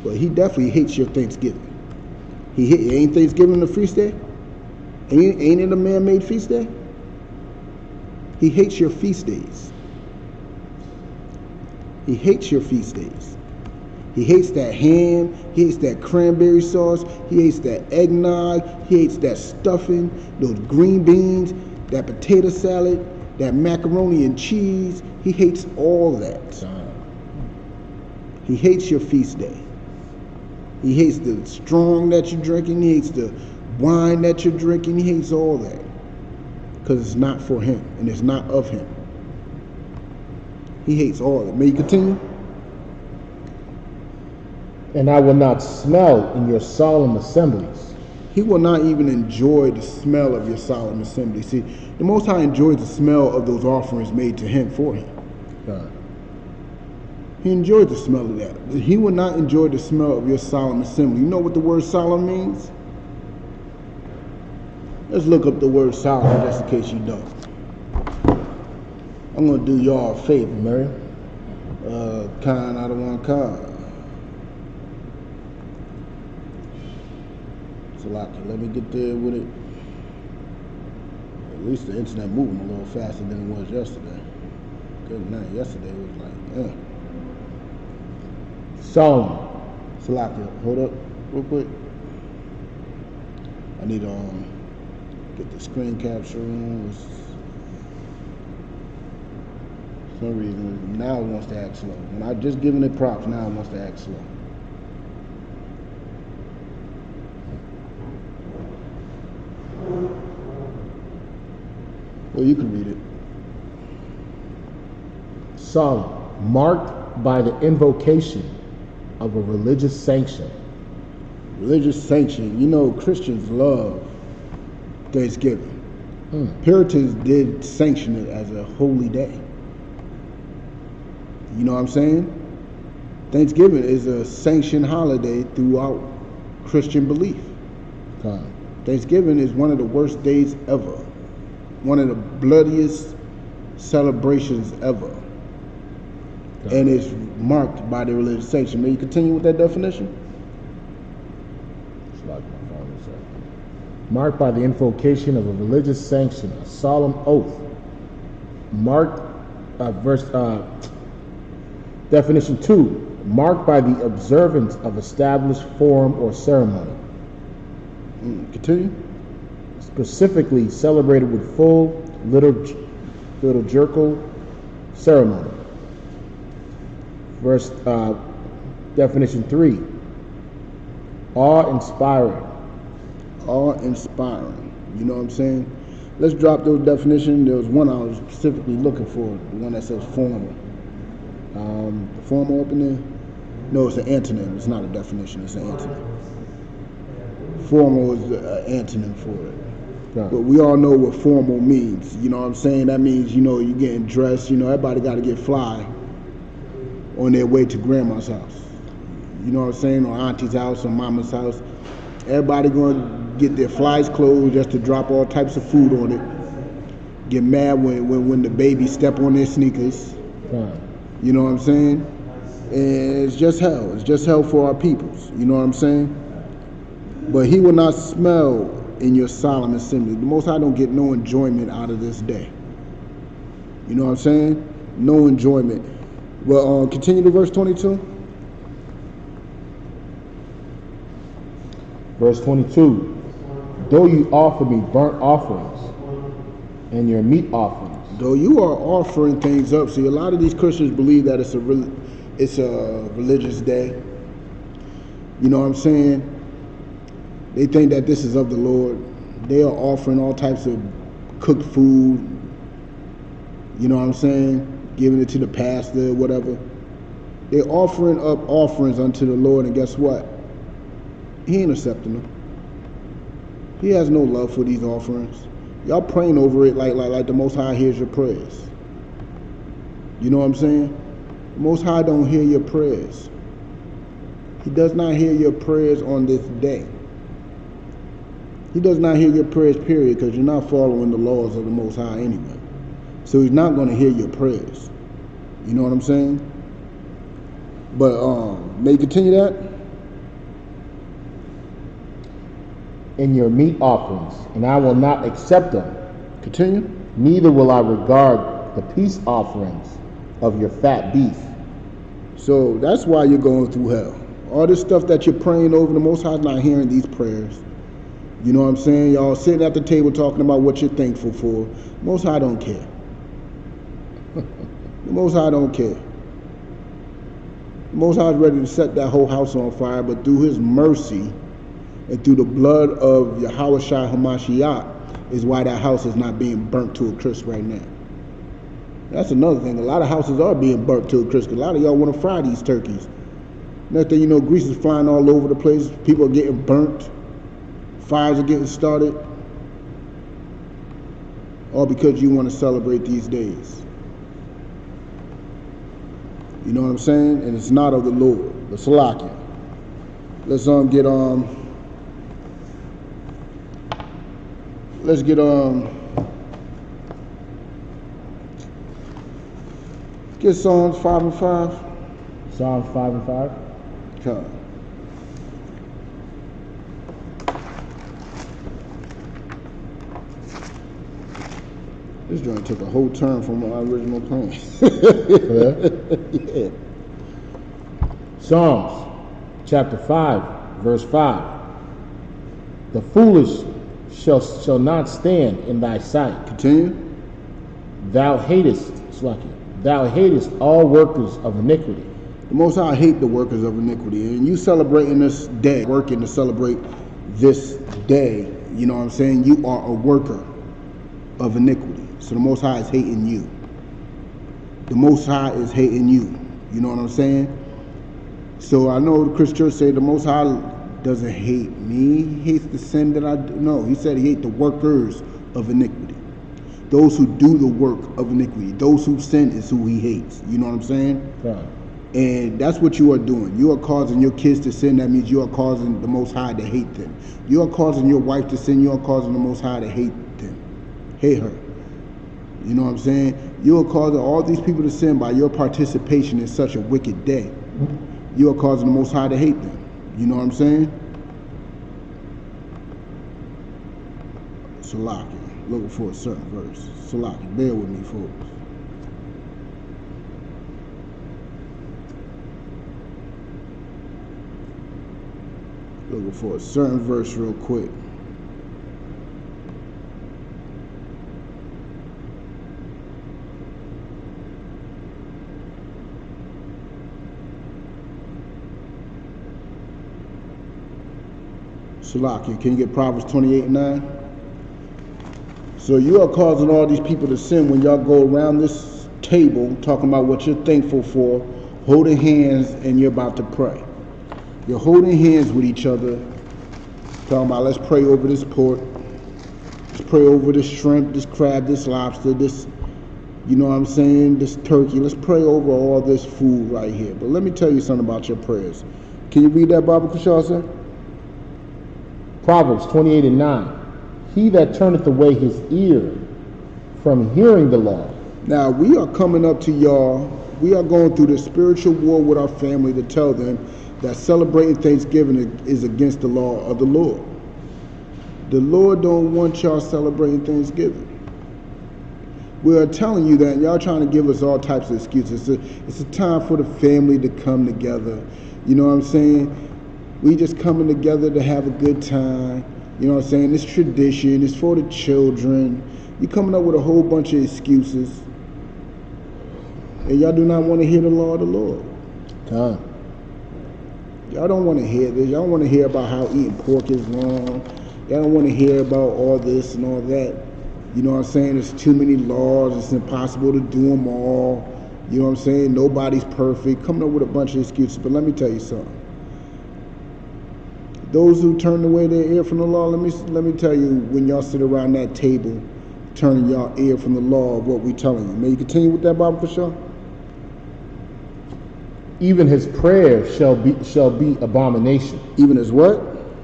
But he definitely hates your Thanksgiving. Ain't Thanksgiving a feast day? Ain't it a man-made feast day? He hates your feast days. He hates your feast days. He hates that ham. He hates that cranberry sauce. He hates that eggnog. He hates that stuffing, those green beans, that potato salad, that macaroni and cheese. He hates all that. He hates your feast day. He hates the strong that you're drinking. He hates the wine that you're drinking. He hates all that. Because it's not for him and it's not of him. He hates all of it. May you continue? And I will not smell in your solemn assemblies. He will not even enjoy the smell of your solemn assembly. See, the Most High enjoys the smell of those offerings made to him for him. God. He enjoys the smell of that. He will not enjoy the smell of your solemn assembly. You know what the word solemn means? Let's look up the word solemn just in case you don't. I'm going to do y'all a favor, Mary. Kind out of one kind. Let me get there with it. At least the internet moving a little faster than it was yesterday. Good night. Yesterday was like, Solemn. Salakia, hold up real quick. I need to get the screen capture on. For some reason, now it wants to act slow. When I just given it props, now it wants to act slow. Well, you can read it. Solemn, marked by the invocation of a religious sanction. Religious sanction. You know, Christians love Thanksgiving. Puritans did sanction it as a holy day. You know what I'm saying? Thanksgiving is a sanctioned holiday throughout Christian belief. Thanksgiving is one of the worst days ever. One of the bloodiest celebrations ever. And it's marked by the religious sanction. May you continue with that definition? Marked by the invocation of a religious sanction, a solemn oath. Marked, definition 2, marked by the observance of established form or ceremony. Continue. Specifically celebrated with full liturgical ceremony. Definition 3. Awe-inspiring. Awe-inspiring. You know what I'm saying? Let's drop those definitions. There was one I was specifically looking for, the one that says formal. The formal up in there? No, it's an antonym. It's not a definition. It's an antonym. Formal is an antonym for it. Right. But we all know what formal means. You know what I'm saying? That means, you know, you're getting dressed. You know, everybody got to get fly on their way to grandma's house. You know what I'm saying? Or auntie's house or mama's house. Everybody going to get their flies clothes just to drop all types of food on it. Get mad when the babies step on their sneakers. Right. You know what I'm saying? And it's just hell. It's just hell for our peoples. You know what I'm saying? But he will not smell in your solemn assembly. The Most High don't get no enjoyment out of this day. You know what I'm saying? No enjoyment. Well, continue to verse 22. Verse 22. Though you offer me burnt offerings and your meat offerings. Though you are offering things up. See, a lot of these Christians believe that it's a religious day. You know what I'm saying? They think that this is of the Lord. They are offering all types of cooked food. You know what I'm saying? Giving it to the pastor, whatever. They're offering up offerings unto the Lord, and guess what? He ain't accepting them. He has no love for these offerings. Y'all praying over it like the Most High hears your prayers. You know what I'm saying? The Most High don't hear your prayers. He does not hear your prayers on this day. He does not hear your prayers, period, because you're not following the laws of the Most High anyway. So he's not going to hear your prayers. You know what I'm saying? But may you continue that? In your meat offerings, and I will not accept them. Continue. Neither will I regard the peace offerings of your fat beef. So that's why you're going through hell. All this stuff that you're praying over, the Most High's not hearing these prayers. You know what I'm saying? Y'all sitting at the table talking about what you're thankful for. The Most High don't care. The Most High don't care. The Most High is ready to set that whole house on fire, but through his mercy and through the blood of YAHANNA HaMashiach is why that house is not being burnt to a crisp right now. That's another thing. A lot of houses are being burnt to a crisp. A lot of y'all want to fry these turkeys. Next thing you know, grease is flying all over the place. People are getting burnt. Fires are getting started. All because you want to celebrate these days. You know what I'm saying? And it's not of the Lord. The Salakia. Let's get Psalms 5 and 5. Psalms 5 and 5. Okay. This joint took a whole turn from my original plan. Yeah. Psalms chapter 5, verse 5. The foolish shall not stand in thy sight. Continue. Thou hatest all workers of iniquity. The Most High hate the workers of iniquity. And you celebrating this day, working to celebrate this day, you know what I'm saying? You are a worker of iniquity. So the Most High is hating you. The Most High is hating you. You know what I'm saying? So I know the Christian church say the Most High doesn't hate me. He hates the sin that I do. No, he said he hates the workers of iniquity. Those who do the work of iniquity. Those who sin is who he hates. You know what I'm saying? Right. And that's what you are doing. You are causing your kids to sin. That means you are causing the Most High to hate them. You are causing your wife to sin. You are causing the Most High to hate them. Hate her. You know what I'm saying? You are causing all these people to sin by your participation in such a wicked day. You are causing the Most High to hate them. You know what I'm saying? Salaki. Looking for a certain verse. Salaki. Bear with me, folks. Looking for a certain verse real quick. Salakia, can you get Proverbs 28:9? So you are causing all these people to sin when y'all go around this table talking about what you're thankful for, holding hands, and you're about to pray. You're holding hands with each other, talking about let's pray over this pork, let's pray over this shrimp, this crab, this lobster, this, you know what I'm saying, this turkey. Let's pray over all this food right here. But let me tell you something about your prayers. Can you read that, Baba Kushal, sir? Proverbs 28:9. He that turneth away his ear from hearing the law. Now, we are coming up to y'all. We are going through the spiritual war with our family to tell them that celebrating Thanksgiving is against the law of the Lord. The Lord don't want y'all celebrating Thanksgiving. We are telling you that, and y'all trying to give us all types of excuses. It's a time for the family to come together. You know what I'm saying? We just coming together to have a good time. You know what I'm saying? It's tradition. It's for the children. You coming up with a whole bunch of excuses. And y'all do not want to hear the law of the Lord. God. Y'all don't want to hear this. Y'all don't want to hear about how eating pork is wrong. Y'all don't want to hear about all this and all that. You know what I'm saying? There's too many laws. It's impossible to do them all. You know what I'm saying? Nobody's perfect. Coming up with a bunch of excuses. But let me tell you something. Those who turn away their ear from the law, let me tell you, when y'all sit around that table, turning y'all ear from the law of what we telling you. May you continue with that, Baba, for sure? Even his prayer shall be abomination. Even his what?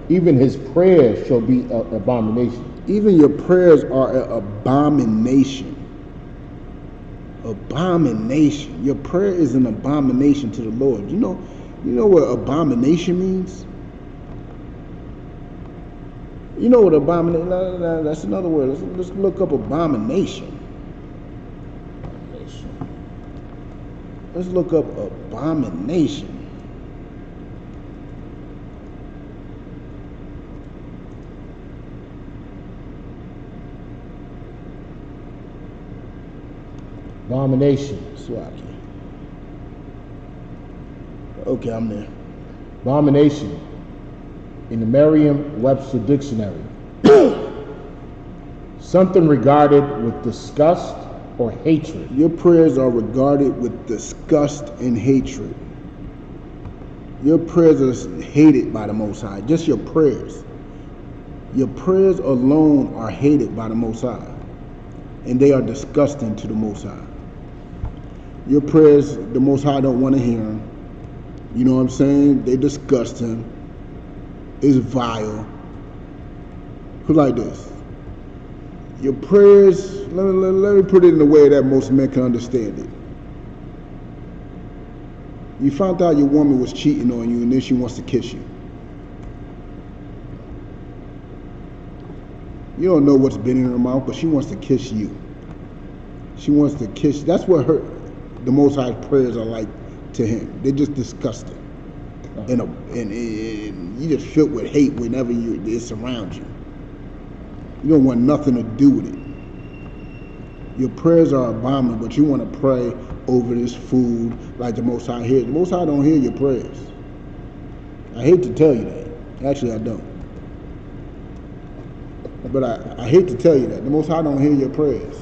Even his prayer shall be abomination. Even your prayers are an abomination. Abomination. Your prayer is an abomination to the Lord. You know what abomination means? You know what abomination? That's another word. Let's look up abomination. Let's look up abomination. Abomination. Swaki. Okay, I'm there. Abomination. In the Merriam-Webster Dictionary, something regarded with disgust or hatred. Your prayers are regarded with disgust and hatred. Your prayers are hated by the Most High. Just your prayers. Your prayers alone are hated by the Most High. And they are disgusting to the Most High. Your prayers, the Most High don't want to hear them. You know what I'm saying? They disgust him. It's vile. Put like this. Your prayers, let me put it in a way that most men can understand it. You found out your woman was cheating on you and then she wants to kiss you. You don't know what's been in her mouth, but she wants to kiss you. She wants to kiss. That's what the Most High's prayers are like to him. They're just disgusting. And you just filled with hate whenever it's around you. You don't want nothing to do with it. Your prayers are abominable, but you want to pray over this food like the Most High hears. The Most High don't hear your prayers. I hate to tell you that. Actually, I don't. But I hate to tell you that. The Most High don't hear your prayers.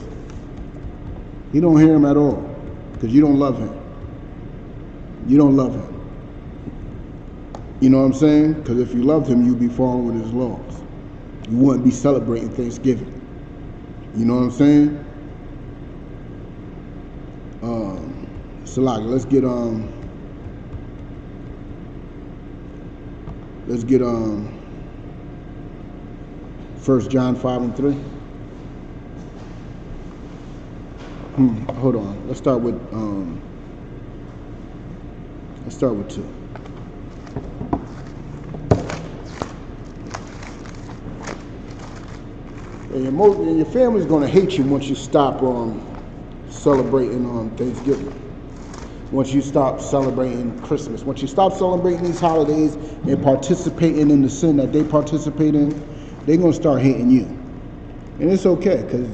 He don't hear them at all because you don't love him. You don't love him. You know what I'm saying? Because if you loved him, you'd be following his laws. You wouldn't be celebrating Thanksgiving. You know what I'm saying? Salak, let's get 1 John 5:3. Hold on. Let's start with 2. And your family's going to hate you once you stop celebrating Thanksgiving. Once you stop celebrating Christmas. Once you stop celebrating these holidays and participating in the sin that they participate in, they're going to start hating you. And it's okay, because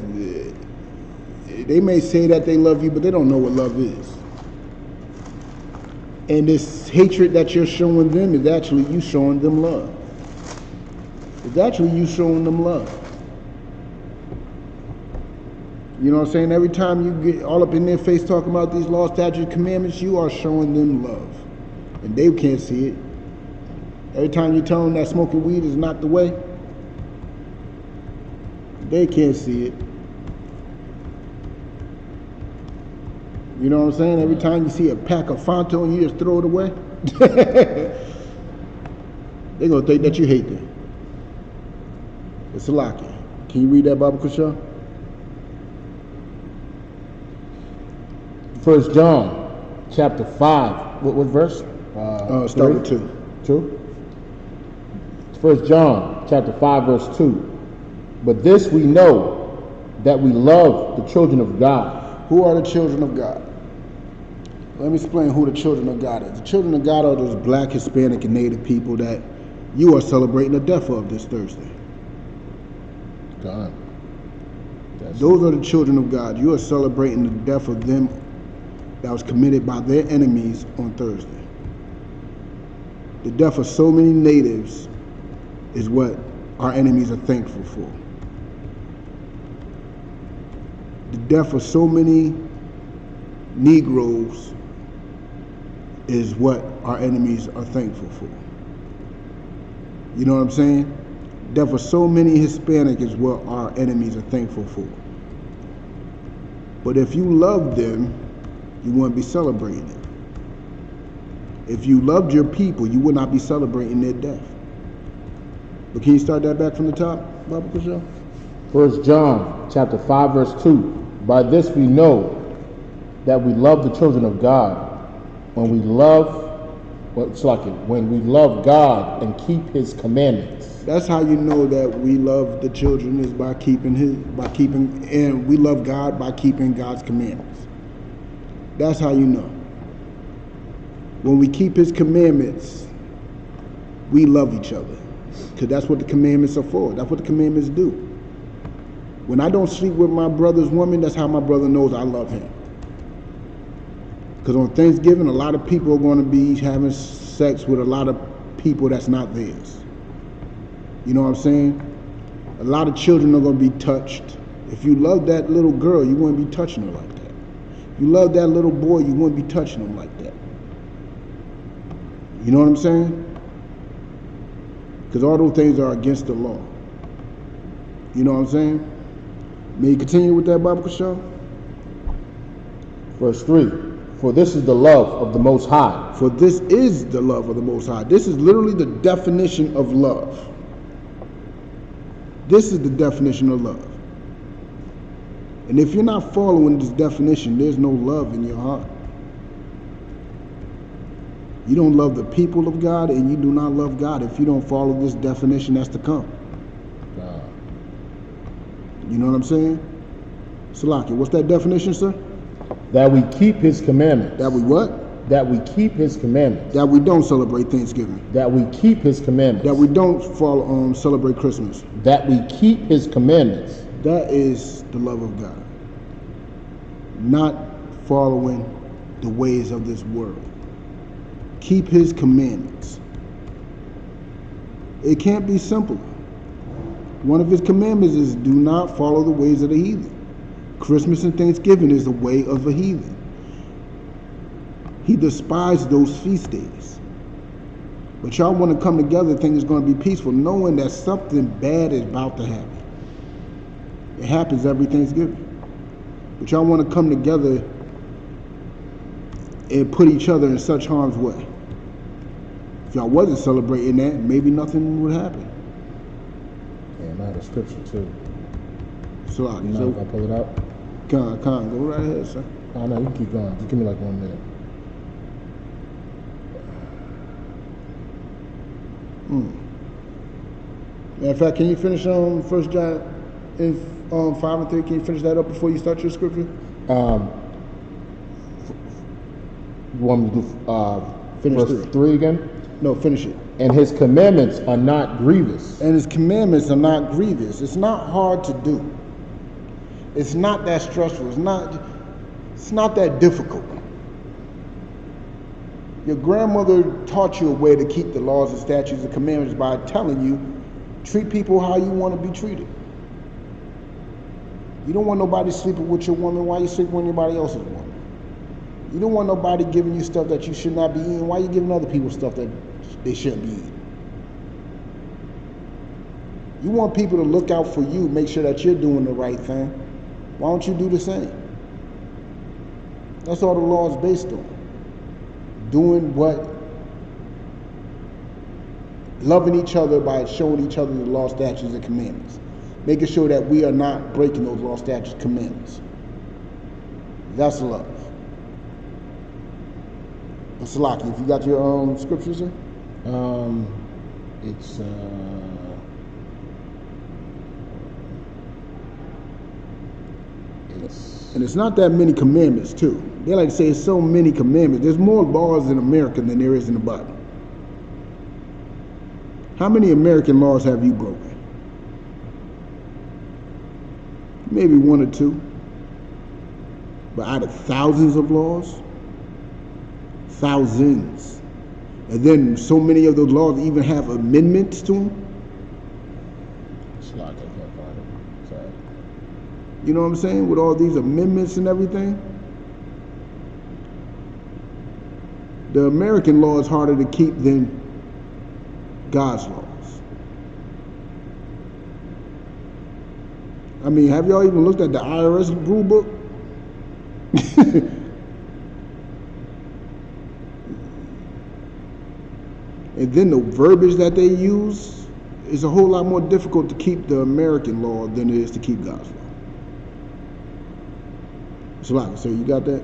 they may say that they love you, but they don't know what love is. And this hatred that you're showing them is actually you showing them love. It's actually you showing them love. You know what I'm saying? Every time you get all up in their face talking about these laws, statutes, commandments, you are showing them love. And they can't see it. Every time you tell them that smoking weed is not the way, they can't see it. You know what I'm saying? Every time you see a pack of Fonto and you just throw it away, they're going to think that you hate them. It's a lock. Can you read that, Baba Kusha? 1 John chapter 5. What verse? Start with 2. 2? 1 John chapter 5 verse 2. But this we know, that we love the children of God. Who are the children of God? Let me explain who the children of God is. The children of God are those black, Hispanic, and Native people that you are celebrating the death of this Thursday. God. Those are the children of God. You are celebrating the death of them that was committed by their enemies on Thursday. The death of so many natives is what our enemies are thankful for. The death of so many Negroes is what our enemies are thankful for. You know what I'm saying? The death of so many Hispanic is what our enemies are thankful for. But if you love them, you wouldn't be celebrating it. If you loved your people, you would not be celebrating their death. But can you start that back from the top, Baba Kusha? 1 John chapter 5 verse 2. By this we know that we love the children of God, when we love God and keep His commandments. That's how you know that we love the children, is by keeping and we love God by keeping God's commandments. That's how you know. When we keep His commandments, we love each other. Because that's what the commandments are for. That's what the commandments do. When I don't sleep with my brother's woman, that's how my brother knows I love him. Because on Thanksgiving, a lot of people are going to be having sex with a lot of people that's not theirs. You know what I'm saying? A lot of children are going to be touched. If you love that little girl, you wouldn't be touching her like that. If you love that little boy, you wouldn't be touching him like that. You know what I'm saying? Because all those things are against the law. You know what I'm saying? May you continue with that, Baba Kusha? Verse 3. For this is the love of the Most High. For this is the love of the Most High. This is literally the definition of love. This is the definition of love. And if you're not following this definition, there's no love in your heart. You don't love the people of God, and you do not love God if you don't follow this definition that's to come. God. You know what I'm saying? Salaki, what's that definition, sir? That we keep His commandments. That we what? That we keep His commandments. That we don't celebrate Thanksgiving. That we keep His commandments. That we don't celebrate Christmas. That we keep His commandments. That is the love of God. Not following the ways of this world. Keep His commandments. It can't be simpler. One of His commandments is do not follow the ways of the heathen. Christmas and Thanksgiving is the way of the heathen. He despised those feast days. But y'all want to come together and think it's going to be peaceful, knowing that something bad is about to happen. It happens every Thanksgiving. But y'all want to come together and put each other in such harm's way. If y'all wasn't celebrating that, maybe nothing would happen. Yeah, I have a scripture too. So You know, if I pull it out? Go right ahead, sir. Oh no, you can keep going. Just give me like 1 minute. Matter of fact, can you finish 1 John in 5 and 3? Can you finish that up before you start your scripture? You want me to do Finish verse 3 again? No, finish it. And His commandments are not grievous. And His commandments are not grievous. It's not hard to do. It's not that stressful. It's not that difficult. Your grandmother taught you a way to keep the laws and statutes and commandments by telling you Treat people how you want to be treated. You don't want nobody sleeping with your woman. Why you sleeping with anybody else's woman? You don't want nobody giving you stuff that you should not be eating. Why you giving other people stuff that they shouldn't be eating? You want people to look out for you, make sure that you're doing the right thing. Why don't you do the same? That's all the law is based on. Doing what? Loving each other by showing each other the law, statutes, and commandments. Making sure that we are not breaking those law, statutes, commandments. That's love. Salaki, if you got your scriptures in? It's and it's not that many commandments too. They like to say it's so many commandments. There's more laws in America than there is in the Bible. How many American laws have you broken? Maybe one or two. But out of thousands of laws? Thousands. And then so many of those laws even have amendments to them? it's like I can't find it. Sorry. You know what I'm saying? With all these amendments and everything. The American law is harder to keep than God's laws. I mean, have y'all even looked at the IRS rule book? And then the verbiage that they use is a whole lot more difficult to keep the American law than it is to keep God's law. So you got that?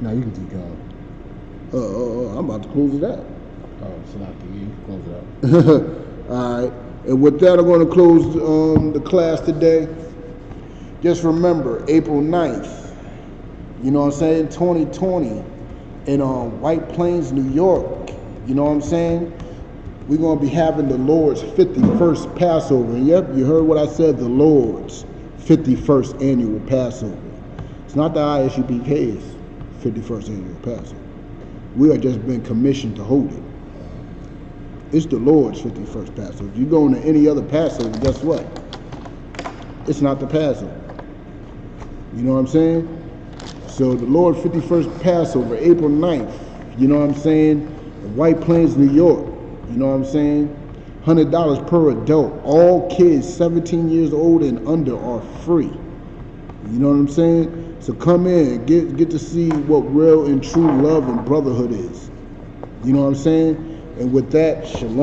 No, you can keep going. I'm about to close it out. Oh, Salaki, you close it out. All right. And with that, I'm going to close the class today. Just remember, April 9th, you know what I'm saying, 2020, in White Plains, New York, you know what I'm saying? We're going to be having the Lord's 51st Passover. And yep, you heard what I said, the Lord's 51st annual Passover. It's not the I.S.U.P.K's 51st annual Passover. We are just been commissioned to hold it. It's the Lord's 51st Passover. If you go into any other Passover, guess what? It's not the Passover. You know what I'm saying? So the Lord's 51st Passover, April 9th, you know what I'm saying? White Plains, New York, you know what I'm saying? $100 per adult. All kids 17 years old and under are free. You know what I'm saying? So come in, get to see what real and true love and brotherhood is. You know what I'm saying? And with that, shalom.